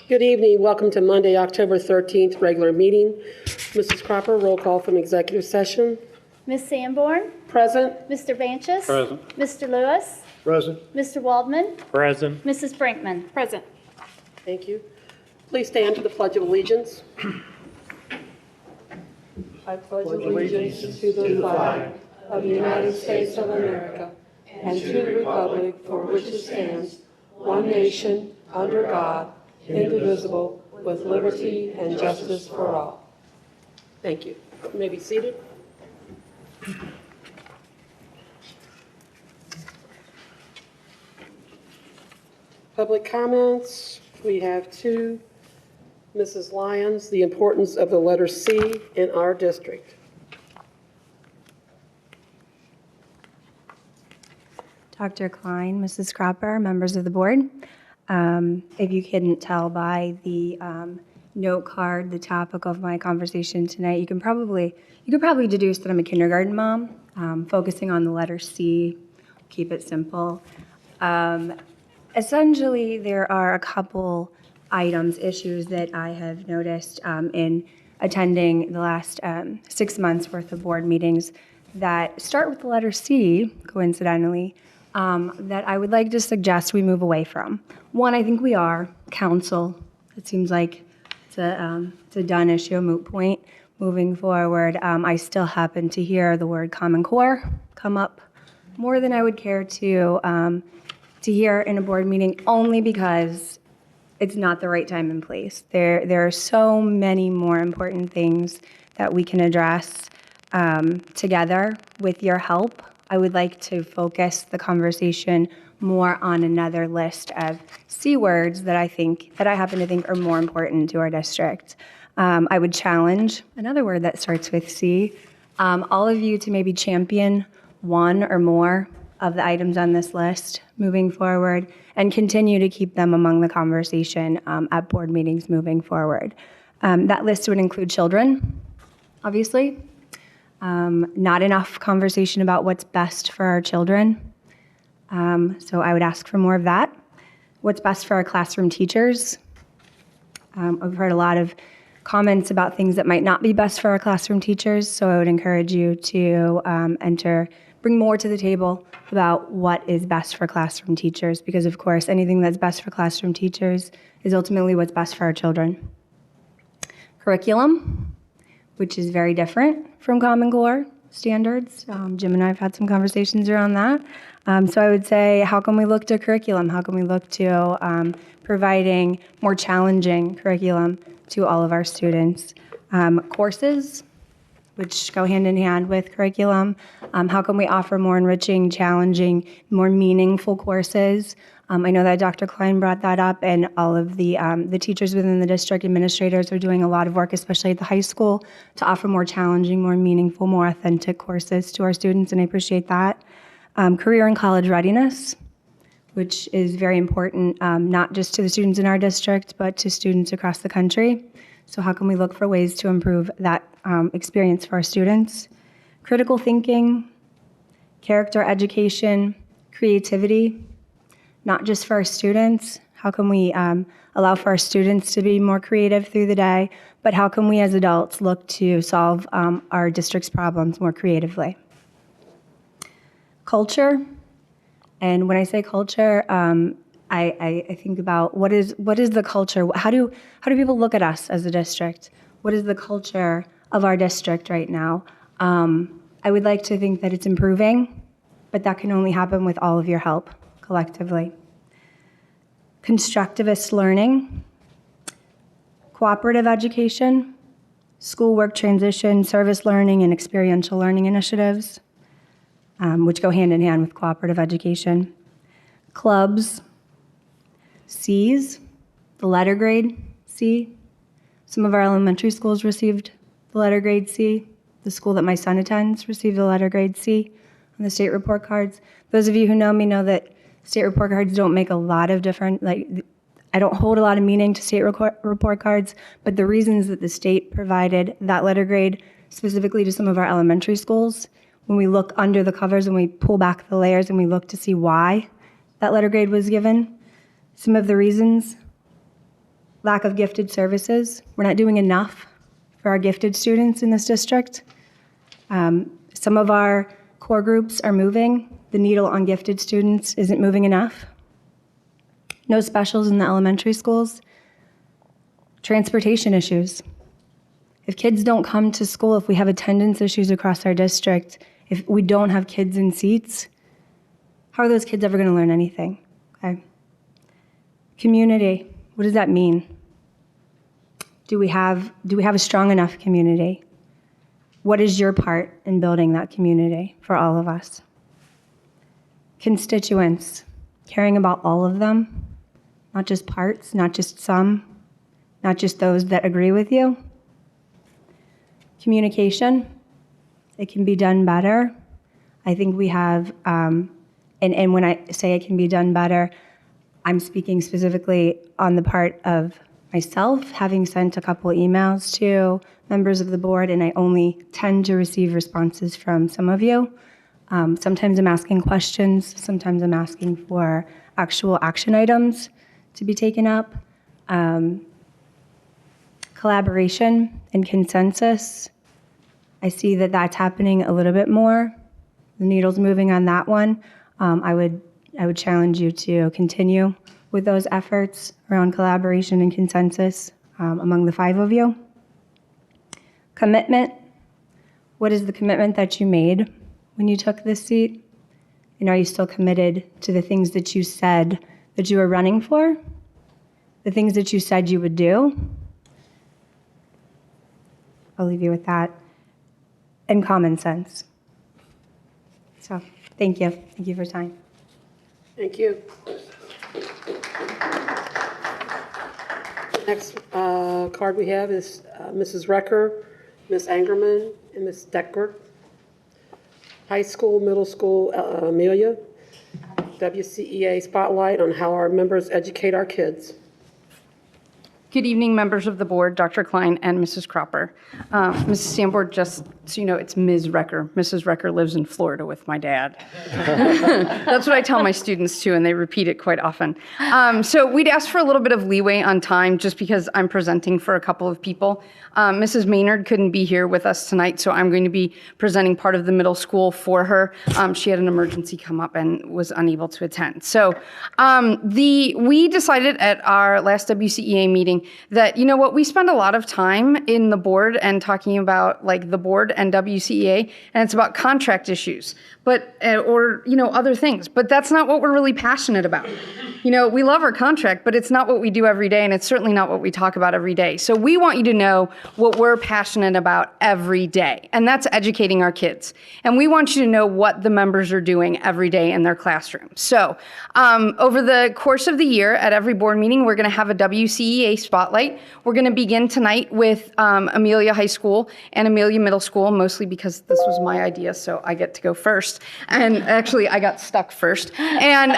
Good evening. Welcome to Monday, October 13th, regular meeting. Mrs. Cropper, roll call from executive session. Ms. Sanborn? Present. Mr. Vanches? Present. Mr. Lewis? Present. Mr. Waldman? Present. Mrs. Brinkman? Present. Thank you. Please stand to the Pledge of Allegiance. I pledge allegiance to the flag of the United States of America and to the republic for which it stands, one nation, under God, indivisible, with liberty and justice for all. Thank you. You may be seated. Public comments. We have two. Mrs. Lyons, the importance of the letter C in our district. Dr. Klein, Mrs. Cropper, members of the board. If you couldn't tell by the note card, the topic of my conversation tonight, you could probably deduce that I'm a kindergarten mom, focusing on the letter C, keep it simple. Essentially, there are a couple items, issues that I have noticed in attending the last 6 months worth of board meetings that start with the letter C, coincidentally, that I would like to suggest we move away from. One, I think we are council. It seems like it's a done issue, a moot point. Moving forward, I still happen to hear the word Common Core come up more than I would care to hear in a board meeting, only because it's not the right time and place. There are so many more important things that we can address together with your help. I would like to focus the conversation more on another list of C words that I happen to think are more important to our district. I would challenge another word that starts with C, all of you to maybe champion one or more of the items on this list moving forward and continue to keep them among the conversation at board meetings moving forward. That list would include children, obviously. Not enough conversation about what's best for our children. So I would ask for more of that. What's best for our classroom teachers? I've heard a lot of comments about things that might not be best for our classroom teachers, so I would encourage you to bring more to the table about what is best for classroom teachers, because of course anything that's best for classroom teachers is ultimately what's best for our children. Curriculum, which is very different from Common Core standards. Jim and I have had some conversations around that. So I would say, how can we look to curriculum? How can we look to providing more challenging curriculum to all of our students? Courses, which go hand in hand with curriculum. How can we offer more enriching, challenging, more meaningful courses? I know that Dr. Klein brought that up, and all of the teachers within the district, administrators, are doing a lot of work, especially at the high school, to offer more challenging, more meaningful, more authentic courses to our students, and I appreciate that. Career and college readiness, which is very important, not just to the students in our district, but to students across the country. So how can we look for ways to improve that experience for our students? Critical thinking, character education, creativity, not just for our students. How can we allow for our students to be more creative through the day, but how can we as adults look to solve our district's problems more creatively? Culture, and when I say culture, I think about what is the culture? How do people look at us as a district? What is the culture of our district right now? I would like to think that it's improving, but that can only happen with all of your help collectively. Constructivist learning, cooperative education, schoolwork transition, service learning, and experiential learning initiatives, which go hand in hand with cooperative education. Clubs, C's, the letter grade C. Some of our elementary schools received the letter grade C. The school that my son attends received the letter grade C on the state report cards. Those of you who know me know that state report cards don't make a lot of different, I don't hold a lot of meaning to state report cards, but the reasons that the state provided that letter grade specifically to some of our elementary schools, when we look under the covers and we pull back the layers and we look to see why that letter grade was given, some of the reasons Lack of gifted services. We're not doing enough for our gifted students in this district. Some of our core groups are moving. The needle on gifted students isn't moving enough. No specials in the elementary schools. Transportation issues. If kids don't come to school, if we have attendance issues across our district, if we don't have kids in seats, how are those kids ever going to learn anything? Okay. Community. What does that mean? Do we have a strong enough community? What is your part in building that community for all of us? Constituents. Caring about all of them, not just parts, not just some, not just those that agree with you. Communication, it can be done better. I think we have, and when I say it can be done better, I'm speaking specifically on the part of myself, having sent a couple emails to members of the board, and I only tend to receive responses from some of you. Sometimes I'm asking questions, sometimes I'm asking for actual action items to be taken up. Collaboration and consensus. I see that that's happening a little bit more. The needle's moving on that one. I would challenge you to continue with those efforts around collaboration and consensus among the 5 of you. Commitment. What is the commitment that you made when you took this seat? And are you still committed to the things that you said that you were running for? The things that you said you would do? I'll leave you with that. And common sense. So, thank you. Thank you for your time. Thank you. Next card we have is Mrs. Recker, Ms. Angerman, and Ms. Decker. High school, middle school, Amelia. WCEA Spotlight on how our members educate our kids. Good evening, members of the board, Dr. Klein and Mrs. Cropper. Mrs. Sanborn, just so you know, it's Ms. Recker. Mrs. Recker lives in Florida with my dad. That's what I tell my students too, and they repeat it quite often. So we'd ask for a little bit of leeway on time just because I'm presenting for a couple of people. Mrs. Maynard couldn't be here with us tonight, so I'm going to be presenting part of the middle school for her. She had an emergency come up and was unable to attend. So we decided at our last WCEA meeting that, you know what, we spend a lot of time in the board and talking about like the board and WCEA, and it's about contract issues, but or you know, other things. But that's not what we're really passionate about. You know, we love our contract, but it's not what we do every day, and it's certainly not what we talk about every day. So we want you to know what we're passionate about every day, and that's educating our kids. And we want you to know what the members are doing every day in their classrooms. So over the course of the year, at every board meeting, we're going to have a WCEA spotlight. We're going to begin tonight with Amelia High School and Amelia Middle School, mostly because this was my idea, so I get to go first. And actually, I got stuck first. And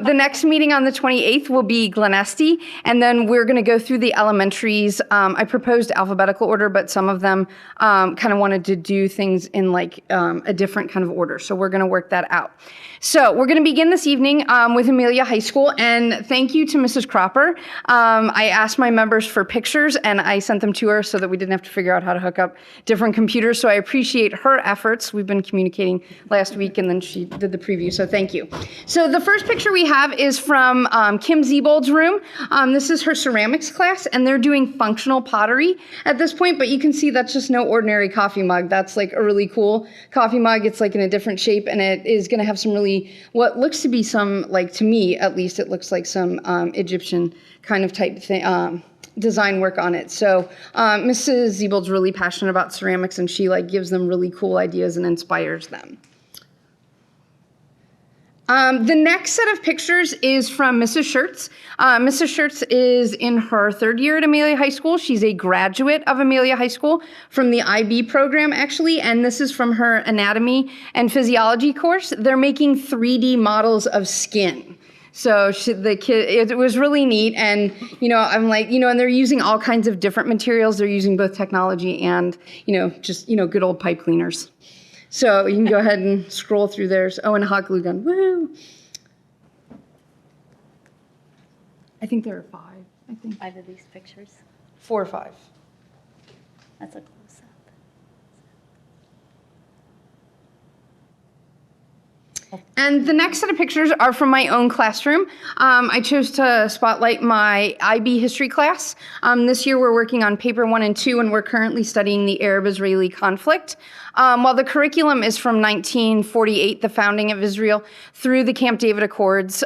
the next meeting on the 28th will be Glen Estey, and then we're going to go through the elementaries. I proposed alphabetical order, but some of them kind of wanted to do things in like a different kind of order, so we're going to work that out. So we're going to begin this evening with Amelia High School, and thank you to Mrs. Cropper. I asked my members for pictures, and I sent them to her so that we didn't have to figure out how to hook up different computers, so I appreciate her efforts. We've been communicating last week, and then she did the preview, so thank you. So the first picture we have is from Kim Zebold's room. This is her ceramics class, and they're doing functional pottery at this point, but you can see that's just no ordinary coffee mug. That's like a really cool coffee mug. It's like in a different shape, and it is going to have some really, what looks to be some, like to me at least, it looks like some Egyptian kind of type thing, design work on it. So Mrs. Zebold's really passionate about ceramics, and she like gives them really cool ideas and inspires them. The next set of pictures is from Mrs. Schertz. Mrs. Schertz is in her 3rd year at Amelia High School. She's a graduate of Amelia High School from the IB program, actually, and this is from her anatomy and physiology course. They're making 3D models of skin. So it was really neat, and you know, I'm like, you know, and they're using all kinds of different materials. They're using both technology and, you know, just, you know, good old pipe cleaners. So you can go ahead and scroll through theirs. Oh, and a hot glue gun. Woohoo! I think there are 5. I think. 5 of these pictures. 4 or 5. That's a close-up. And the next set of pictures are from my own classroom. I chose to spotlight my IB history class. This year we're working on paper 1 and 2, and we're currently studying the Arab-Israeli conflict. While the curriculum is from 1948, the founding of Israel, through the Camp David Accords,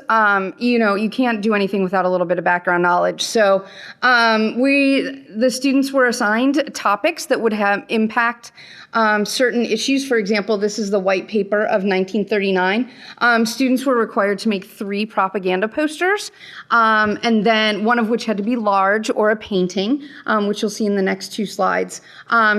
you can't do anything without a little bit of background knowledge. So the students were assigned topics that would have impact certain issues. For example, this is the white paper of 1939. Students were required to make 3 propaganda posters, and then one of which had to be large or a painting, which you'll see in the next 2 slides.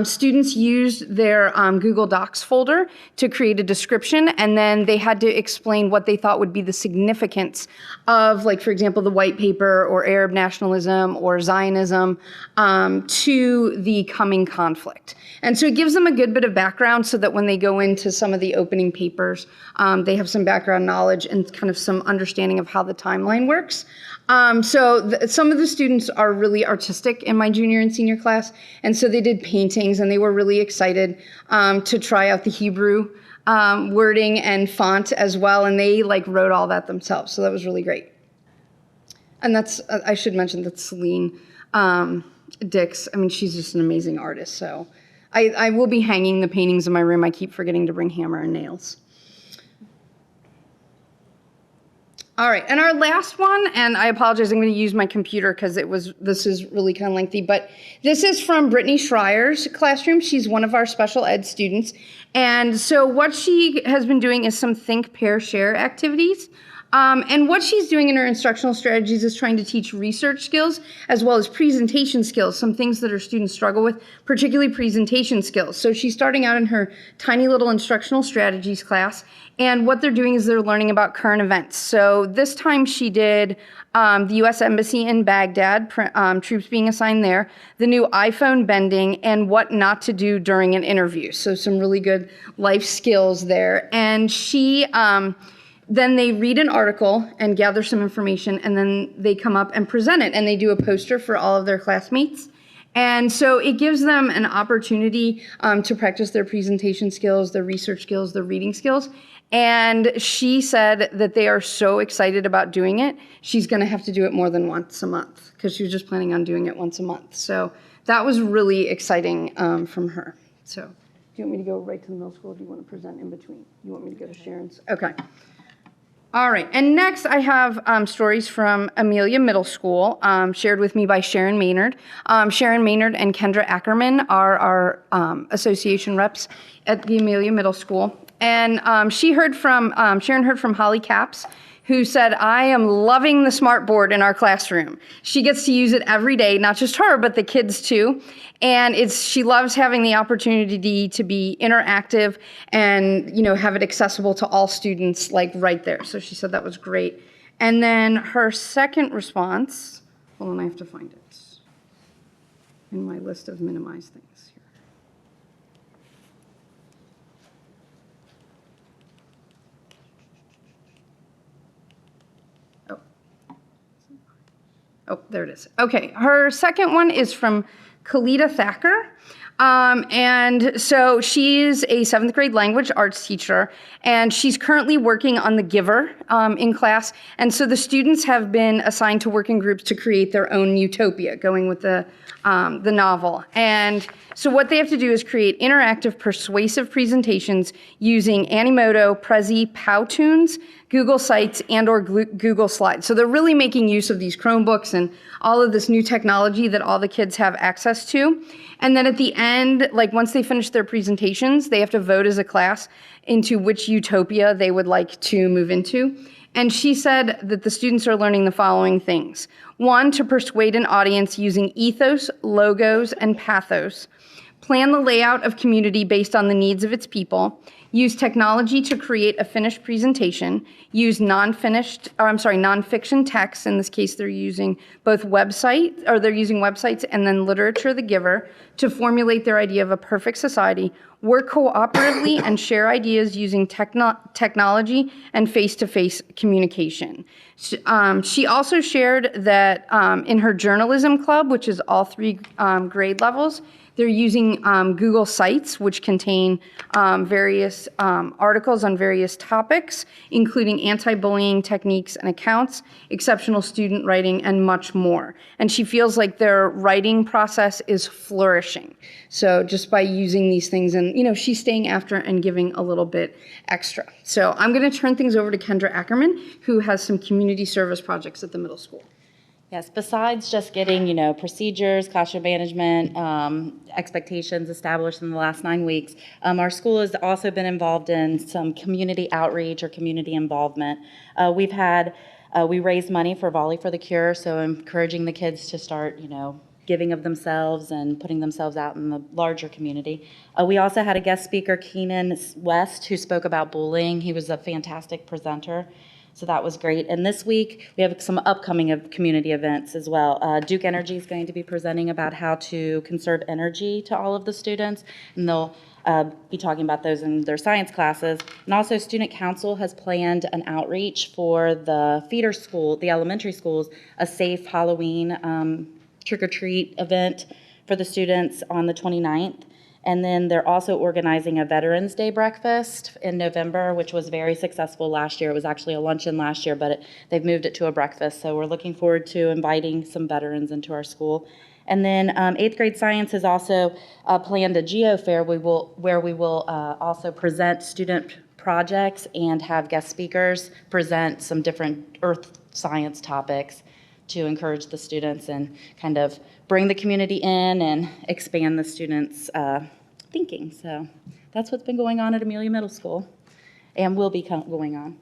Students used their Google Docs folder to create a description, and then they had to explain what they thought would be the significance of, like, for example, the white paper or Arab nationalism or Zionism to the coming conflict. And so it gives them a good bit of background so that when they go into some of the opening papers, they have some background knowledge and kind of some understanding of how the timeline works. Some of the students are really artistic in my junior and senior class, and so they did paintings, and they were really excited to try out the Hebrew wording and font as well, and they wrote all that themselves, so that was really great. And that's, I should mention, that's Celine Dix. I mean, she's just an amazing artist, so I will be hanging the paintings in my room. I keep forgetting to bring hammer and nails. All right, and our last one, and I apologize, I'm going to use my computer because this is really kind of lengthy, but this is from Brittany Schreier's classroom. She's one of our special ed students, and so what she has been doing is some think, pair, share activities. And what she's doing in her instructional strategies is trying to teach research skills as well as presentation skills, some things that her students struggle with, particularly presentation skills. So she's starting out in her tiny little instructional strategies class, and what they're doing is they're learning about current events. So this time she did the U.S. Embassy in Baghdad, troops being assigned there, the new iPhone bending, and what not to do during an interview. So some really good life skills there. And she... Then they read an article and gather some information, and then they come up and present it, and they do a poster for all of their classmates. And so it gives them an opportunity to practice their presentation skills, their research skills, their reading skills. And she said that they are so excited about doing it, she's going to have to do it more than once a month, because she was just planning on doing it once a month. So that was really exciting from her. So do you want me to go right to the middle school, or do you want to present in between? You want me to go to Sharon's? Okay. All right, and next I have stories from Amelia Middle School, shared with me by Sharon Maynard. Sharon Maynard and Kendra Ackerman are our association reps at the Amelia Middle School. And Sharon heard from Holly Capps, who said, I am loving the smart board in our classroom. She gets to use it every day, not just her, but the kids too. And she loves having the opportunity to be interactive and, have it accessible to all students, right there. So she said that was great. And then her second response, hold on, I have to find it in my list of minimized things here. Oh, there it is. Okay, her second one is from Kalita Thacker. And so she's a 7th grade language arts teacher, and she's currently working on The Giver in class. And so the students have been assigned to work in groups to create their own utopia, going with the novel. And so what they have to do is create interactive, persuasive presentations using Animoto, Prezi, Powtoons, Google Sites, and/or Google Slides. So they're really making use of these Chromebooks and all of this new technology that all the kids have access to. And then at the end, once they finish their presentations, they have to vote as a class into which utopia they would like to move into. And she said that the students are learning the following things. 1, to persuade an audience using ethos, logos, and pathos. plan the layout of community based on the needs of its people, use technology to create a finished presentation, use nonfiction texts. In this case, they're using both websites and then literature, The Giver, to formulate their idea of a perfect society, work cooperatively and share ideas using technology and face-to-face communication. She also shared that in her journalism club, which is all 3 grade levels, they're using Google Sites, which contain various articles on various topics, including anti-bullying techniques and accounts, exceptional student writing, and much more. And she feels like their writing process is flourishing. So just by using these things, and she's staying after and giving a little bit extra. So I'm going to turn things over to Kendra Ackerman, who has some community service projects at the middle school. Yes, besides just getting, procedures, classroom management, expectations established in the last 9 weeks, our school has also been involved in some community outreach or community involvement. We raised money for Volley for the Cure, so encouraging the kids to start, giving of themselves and putting themselves out in the larger community. We also had a guest speaker, Keenan West, who spoke about bullying. He was a fantastic presenter. So that was great. And this week, we have some upcoming community events as well. Duke Energy is going to be presenting about how to conserve energy to all of the students, and they'll be talking about those in their science classes. And also, Student Council has planned an outreach for the feeder school, the elementary schools, a safe Halloween trick-or-treat event for the students on the 29th. And then they're also organizing a Veterans Day breakfast in November, which was very successful last year. It was actually a luncheon last year, but they've moved it to a breakfast. So we're looking forward to inviting some veterans into our school. And then 8th grade science has also planned a geo fair where we will also present student projects and have guest speakers present some different earth science topics to encourage the students and kind of bring the community in and expand the students' thinking. So that's what's been going on at Amelia Middle School and will be going on.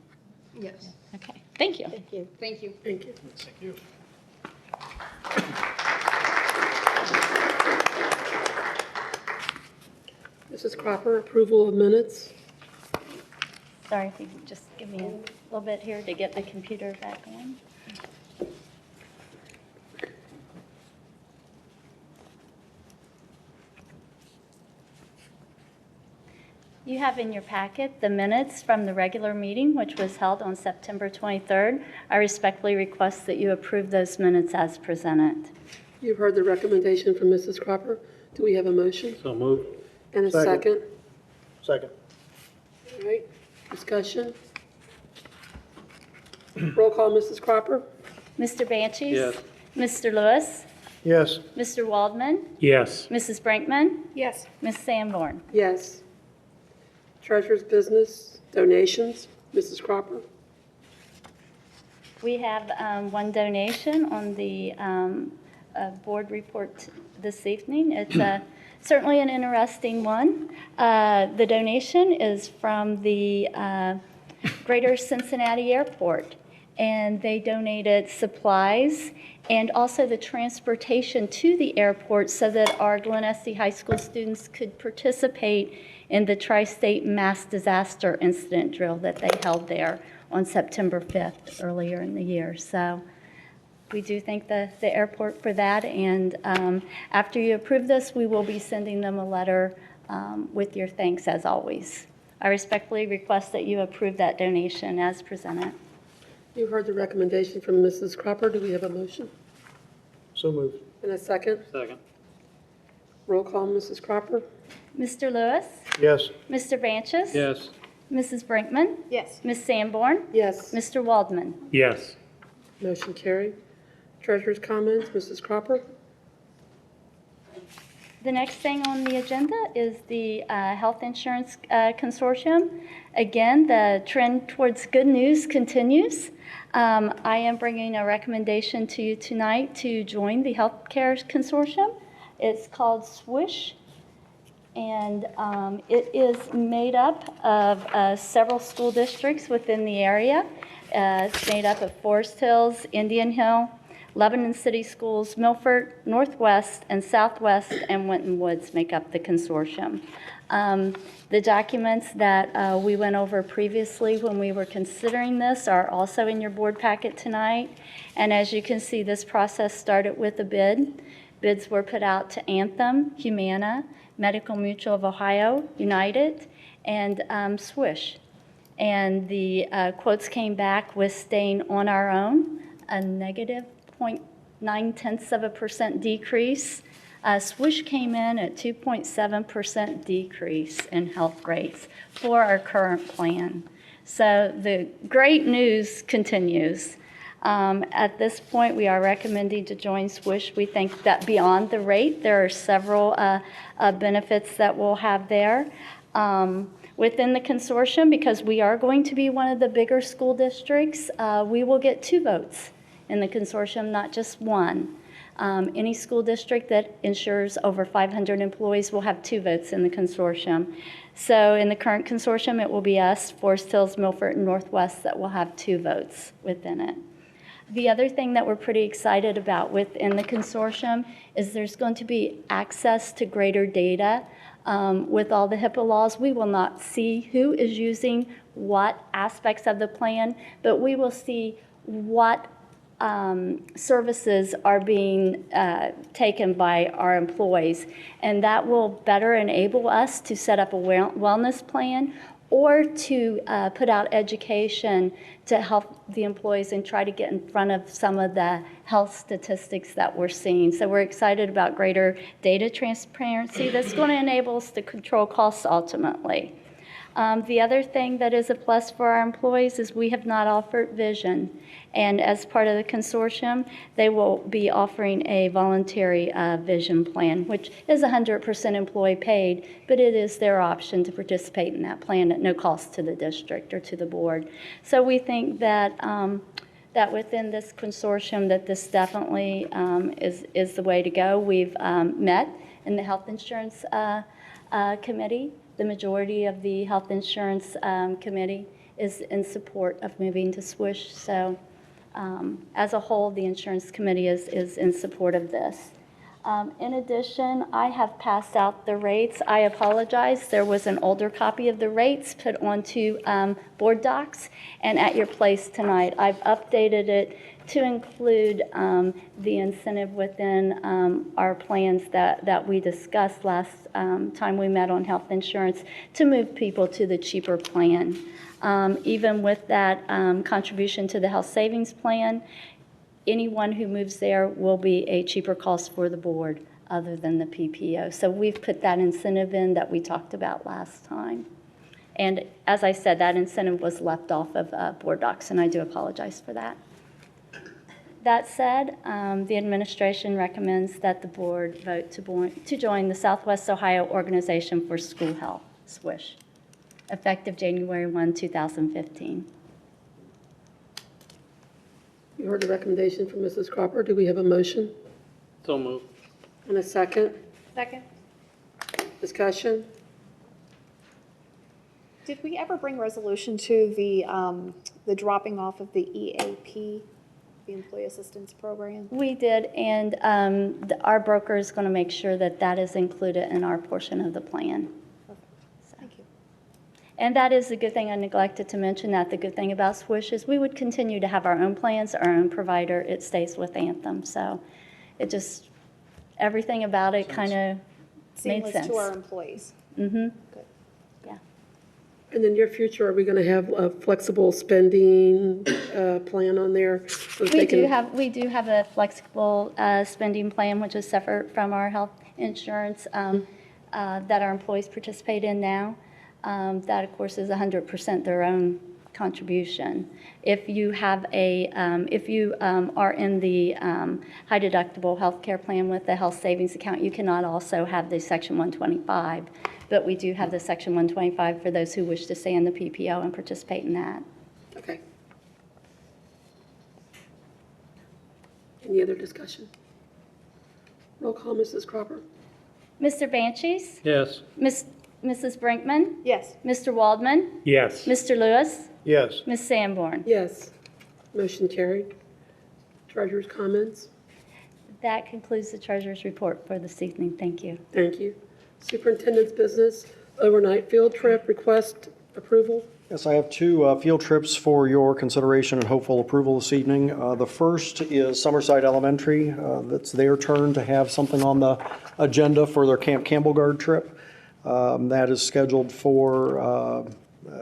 Yes. Okay. Thank you. Thank you. Thank you. Thank you. Thank you. Mrs. Cropper, approval of minutes. Sorry, if you could just give me a little bit here to get the computer back on. You have in your packet the minutes from the regular meeting, which was held on September 23rd. I respectfully request that you approve those minutes as presented. You've heard the recommendation from Mrs. Cropper. Do we have a motion? So moved. And a second? Second. All right, discussion? Roll call, Mrs. Cropper? Mr. Banchis? Yes. Mr. Lewis? Yes. Mr. Waldman? Yes. Mrs. Brinkman? Yes. Ms. Sanborn? Yes. Treasurer's business, donations, Mrs. Cropper? We have one donation on the board report this evening. It's certainly an interesting one. The donation is from the Greater Cincinnati Airport, and they donated supplies and also the transportation to the airport so that our Glen Estee High School students could participate in the Tri-State Mass Disaster Incident Drill that they held there on September 5th earlier in the year. So we do thank the airport for that, and after you approve this, we will be sending them a letter with your thanks as always. I respectfully request that you approve that donation as presented. You've heard the recommendation from Mrs. Cropper. Do we have a motion? So moved. And a second? Second. Roll call, Mrs. Cropper? Mr. Lewis? Yes. Mr. Banchis? Yes. Mrs. Brinkman? Yes. Ms. Sanborn? Yes. Mr. Waldman? Yes. Motion carried. Treasurer's comments, Mrs. Cropper? The next thing on the agenda is the Health Insurance Consortium. Again, the trend towards good news continues. I am bringing a recommendation to you tonight to join the Healthcare Consortium. It's called SWISH, and it is made up of several school districts within the area. It's made up of Forest Hills, Indian Hill, Lebanon City Schools, Milford, Northwest, and Southwest, and Winton Woods make up the consortium. The documents that we went over previously when we were considering this are also in your board packet tonight. And as you can see, this process started with a bid. Bids were put out to Anthem, Humana, Medical Mutual of Ohio, United, and Swish. And the quotes came back with staying on our own, a negative 0.9% decrease. Swish came in at 2.7% decrease in health rates for our current plan. So the great news continues. At this point, we are recommending to join Swish. We think that beyond the rate, there are several benefits that we'll have there. Within the consortium, because we are going to be one of the bigger school districts, we will get 2 votes in the consortium, not just 1. Any school district that insures over 500 employees will have 2 votes in the consortium. So in the current consortium, it will be us, Forest Hills, Milford, and Northwest that will have 2 votes within it. The other thing that we're pretty excited about within the consortium is there's going to be access to greater data. With all the HIPAA laws, we will not see who is using what aspects of the plan, but we will see what services are being taken by our employees. And that will better enable us to set up a wellness plan or to put out education to help the employees and try to get in front of some of the health statistics that we're seeing. So we're excited about greater data transparency that's going to enable us to control costs ultimately. The other thing that is a plus for our employees is we have not offered vision. And as part of the consortium, they will be offering a voluntary vision plan, which is 100% employee paid, but it is their option to participate in that plan at no cost to the district or to the board. So we think that that within this consortium that this definitely is the way to go. We've met in the health insurance committee. The majority of the health insurance committee is in support of moving to Swish. So as a whole, the insurance committee is in support of this. In addition, I have passed out the rates. I apologize. There was an older copy of the rates put onto board docs and at your place tonight. I've updated it to include the incentive within our plans that we discussed last time we met on health insurance to move people to the cheaper plan. Even with that contribution to the health savings plan, anyone who moves there will be a cheaper cost for the board other than the PPO. So we've put that incentive in that we talked about last time. And as I said, that incentive was left off of board docs, and I do apologize for that. That said, the administration recommends that the board vote to join the Southwest Ohio Organization for School Health, SWISH, effective January 1, 2015. You heard the recommendation from Mrs. Cropper. Do we have a motion? So moved. And a second? Second. Discussion? Did we ever bring resolution to the dropping off of the EAP, the Employee Assistance Program? We did, and our broker is going to make sure that that is included in our portion of the plan. Perfect. Thank you. And that is the good thing. I neglected to mention that. The good thing about Swish is we would continue to have our own plans, our own provider. It stays with Anthem. So it just, everything about it kind of made sense. Seamless to our employees. Mm-hmm. Good. Yeah. And in your future, are we going to have a flexible spending plan on there? So that We they do can- have a flexible spending plan, which is separate from our health insurance that our employees participate in now. That, of course, is 100% their own contribution. If you have if you are in the high deductible health care plan with the health savings account, you cannot also have the Section 125. But we do have the Section 125 for those who wish to stay in the PPO and participate in that. Okay. Any other discussion? Roll call, Mrs. Cropper. Mr. Banshees? Yes. Mrs. Brinkman? Yes. Mr. Waldman? Yes. Mr. Lewis? Yes. Ms. Sanborn? Yes. Motion carried. Treasurer's comments? That concludes the treasurer's report for this evening. Thank you. Thank you. Superintendent's business, overnight field trip request approval. Yes, I have two field trips for your consideration and hopeful approval this evening. The first is Summerside Elementary. It's their turn to have something on the agenda for their Camp Campbellgard trip. That is scheduled for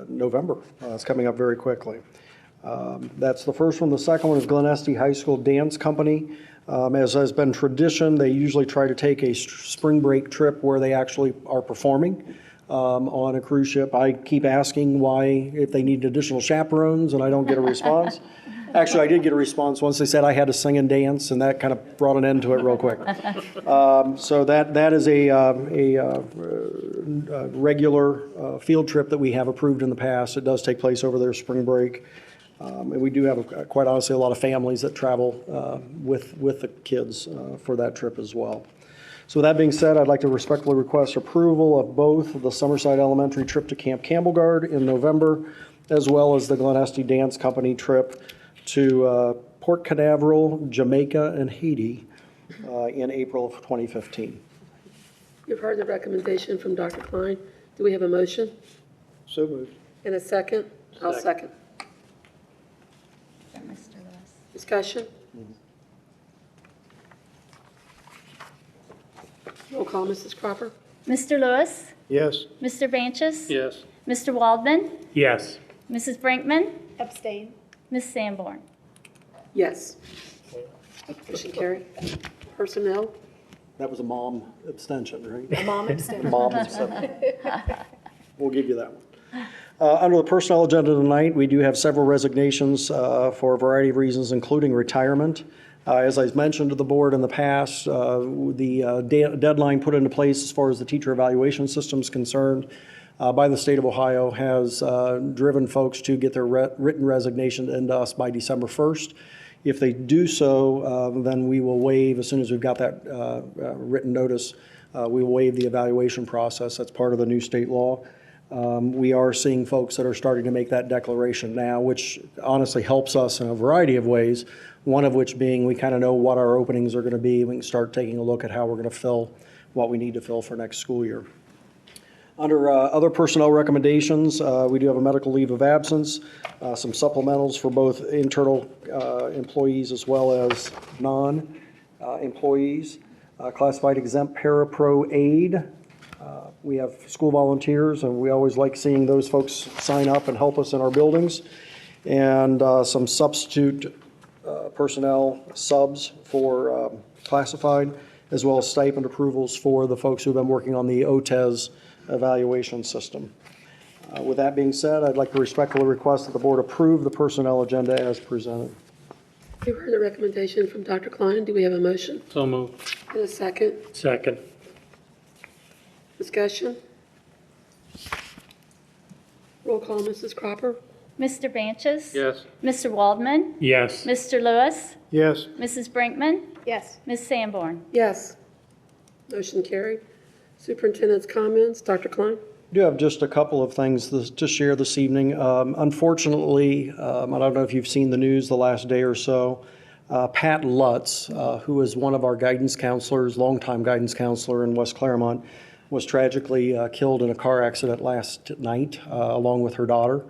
November. It's coming up very quickly. That's the first one. The second one is Glen Estee High School Dance Company. As has been tradition, they usually try to take a spring break trip where they actually are performing on a cruise ship. I keep asking why, if they need additional chaperones, and I don't get a response. Actually, I did get a response once. They said I had to sing and dance, and that kind of brought an end to it real quick. So that is a regular field trip that we have approved in the past. It does take place over their spring break. And we do have, quite honestly, a lot of families that travel with the kids for that trip as well. So with that being said, I'd like to respectfully request approval of both the Summerside Elementary trip to Camp Campbellgard in November, as well as the Glen Estee Dance Company trip to Port Canaveral, Jamaica, and Haiti in April of 2015. You've heard the recommendation from Dr. Klein. Do we have a motion So moved. and a second? I'll second. Mr. Lewis. Discussion? Roll call, Mrs. Cropper. Mr. Lewis, Yes. Mr. Branches, Yes. Mr. Waldman, Yes. Mrs. Brinkman, Abstain. Ms. Sanborn. Yes. Motion carried. Personnel? That was a mom abstention, right? Mom abstain. Mom abstention. We'll give you that one. Under the personnel agenda tonight, we do have several resignations for a variety of reasons, including retirement. As I mentioned to the board in the past, the deadline put into place as far as the teacher evaluation system is concerned by the state of Ohio has driven folks to get their written resignation into us by December 1st. If they do so, then we will waive, as soon as we've got that written notice, we will waive the evaluation process. That's part of the new state law. We are seeing folks that are starting to make that declaration now, which honestly helps us in a variety of ways, one of which being we kind of know what our openings are going to be. We can start taking a look at how we're going to fill what we need to fill for next school year. Under other personnel recommendations, we do have a medical leave of absence, some supplementals for both internal employees as well as non-employees, classified exempt parapro aide. We have school volunteers, and we always like seeing those folks sign up and help us in our buildings, and some substitute personnel subs for classified, as well as stipend approvals for the folks who've been working on the OTES evaluation system. With that being said, I'd like to respectfully request that the board approve the personnel agenda as presented. You've heard the recommendation from Dr. Klein. Do we have a motion So moved. and a second? Second. Discussion? Roll call, Mrs. Cropper. Mr. Branches? Yes. Mr. Waldman, Yes. Mr. Lewis, Yes. Mrs. Brinkman, Yes. Ms. Sanborn. Yes. Motion carried. Superintendent's comments. Dr. Klein? I do have just a couple of things to share this evening. Unfortunately, I don't know if you've seen the news the last day or so, Pat Lutz, who is one of our guidance counselors, longtime guidance counselor in West Claremont, was tragically killed in a car accident last night, along with her daughter,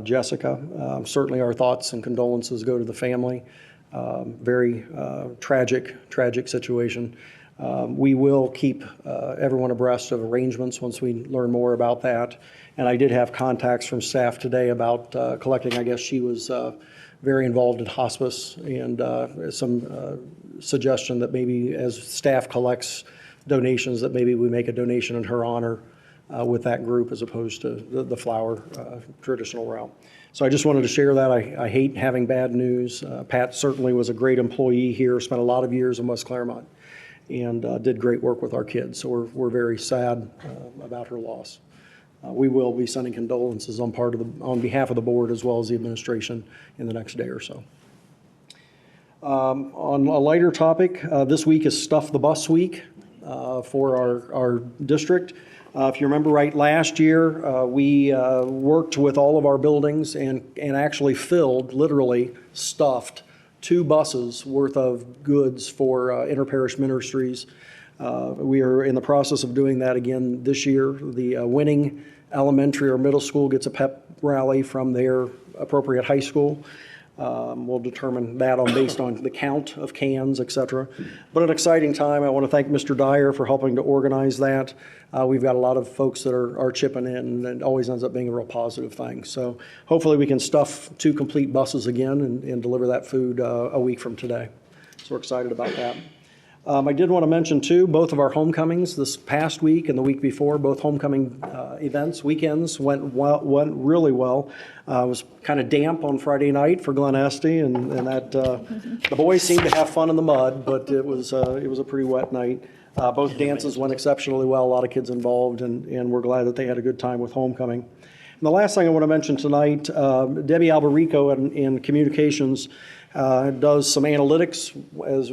Jessica. Certainly our thoughts and condolences go to the family. Very tragic situation. We will keep everyone abreast of arrangements once we learn more about that. And I did have contacts from staff today about collecting, I guess she was very involved in hospice, and some suggestion that maybe as staff collects donations, that maybe we make a donation in her honor with that group as opposed to the flower traditional route. So I just wanted to share that. I hate having bad news. Pat certainly was a great employee here, spent a lot of years in West Claremont, and did great work with our kids. So we're very sad about her loss. We will be sending condolences on behalf of the board as well as the administration in the next day or so. On a lighter topic, this week is Stuff the Bus Week for our district. If you remember right, last year we worked with all of our buildings and actually filled, literally stuffed, 2 buses worth of goods for interparish ministries. We are in the process of doing that again this year. The winning elementary or middle school gets a pep rally from their appropriate high school. We'll determine that based on the count of cans, et cetera. But an exciting time. I want to thank Mr. Dyer for helping to organize that. We've got a lot of folks that are chipping in, and it always ends up being a real positive thing. So hopefully we can stuff 2 complete buses again and deliver that food a week from today. So we're excited about that. I did want to mention, too, both of our homecomings this past week and the week before, both homecoming weekends went really well. It was kind of damp on Friday night for Glen Estee, and that the boys seemed to have fun in the mud, but it was a pretty wet night. Both dances went exceptionally well, a lot of kids involved, and we're glad that they had a good time with homecoming. And the last thing I want to mention tonight, Debbie Alberico in communications does some analytics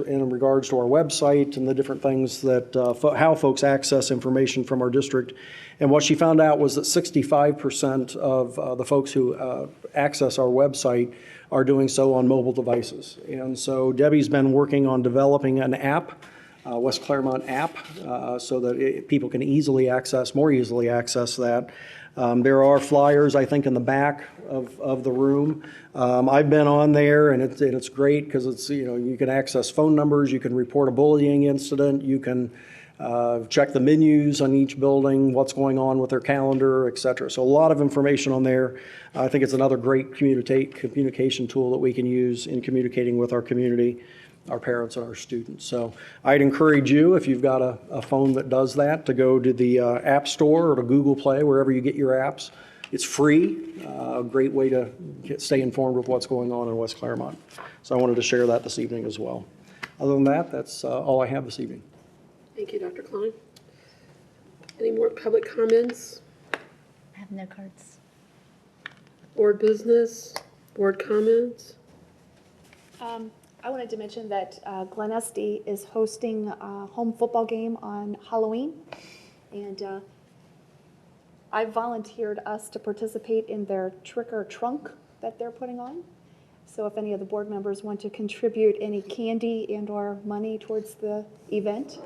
in regards to our website and the different things that how folks access information from our district. And what she found out was that 65% of the folks who access our website are doing so on mobile devices. And so Debbie's been working on developing an app, West Claremont app, so that people can more easily access that. There are flyers, I think, in the back of the room. I've been on there, and it's great because it's, you can access phone numbers, you can report a bullying incident, you can check the menus on each building, what's going on with their calendar, et cetera. So a lot of information on there. I think it's another great communication tool that we can use in communicating with our community, our parents and our students. So I'd encourage you, if you've got a phone that does that, to go to the App Store or to Google Play, wherever you get your apps. It's free, a great way to stay informed with what's going on in West Claremont. So I wanted to share that this evening as well. Other than that, that's all I have this evening. Thank you, Dr. Klein. Any more public comments? I have no cards. Board business? Board comments? I wanted to mention that Glen Estee is hosting a home football game on Halloween, and I volunteered us to participate in their trick or trunk that they're putting on. So if any of the board members want to contribute any candy and or money towards the event,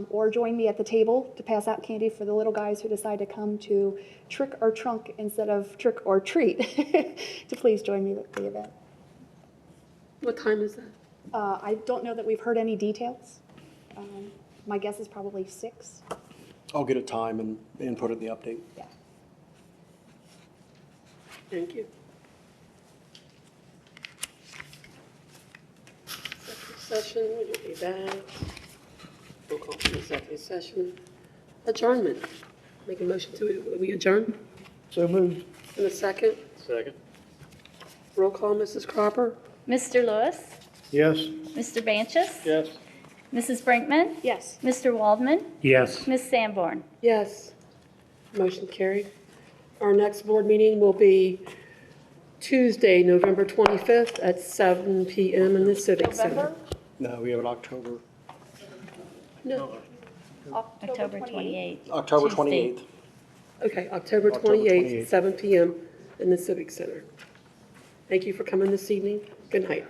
or join me at the table to pass out candy for the little guys who decide to come to trick or trunk instead of trick or treat, to please join me at the event. What time is that? I don't know that we've heard any details. My guess is probably 6. I'll get a time and put it in the update. Yeah. Thank you. Executive session, we'll be back. We'll call for executive session. Adjournment. Make a motion to, we adjourn? So moved. In a second. Second. Roll call, Mrs. Cropper? Mr. Lewis, Yes. Mr. Banchus, Yes. Mrs. Brinkman, Yes. Mr. Waldman, Yes. Ms. Sanborn. Yes. Motion carried. Our next board meeting will be Tuesday, November 25th at 7 p.m. in the Civic Center. November? No, we have an October. No. October 28th. October Tuesday. 28th. Okay, October October 28th, 28th. 7 p.m. in the Civic Center. Thank you for coming this evening. Good night.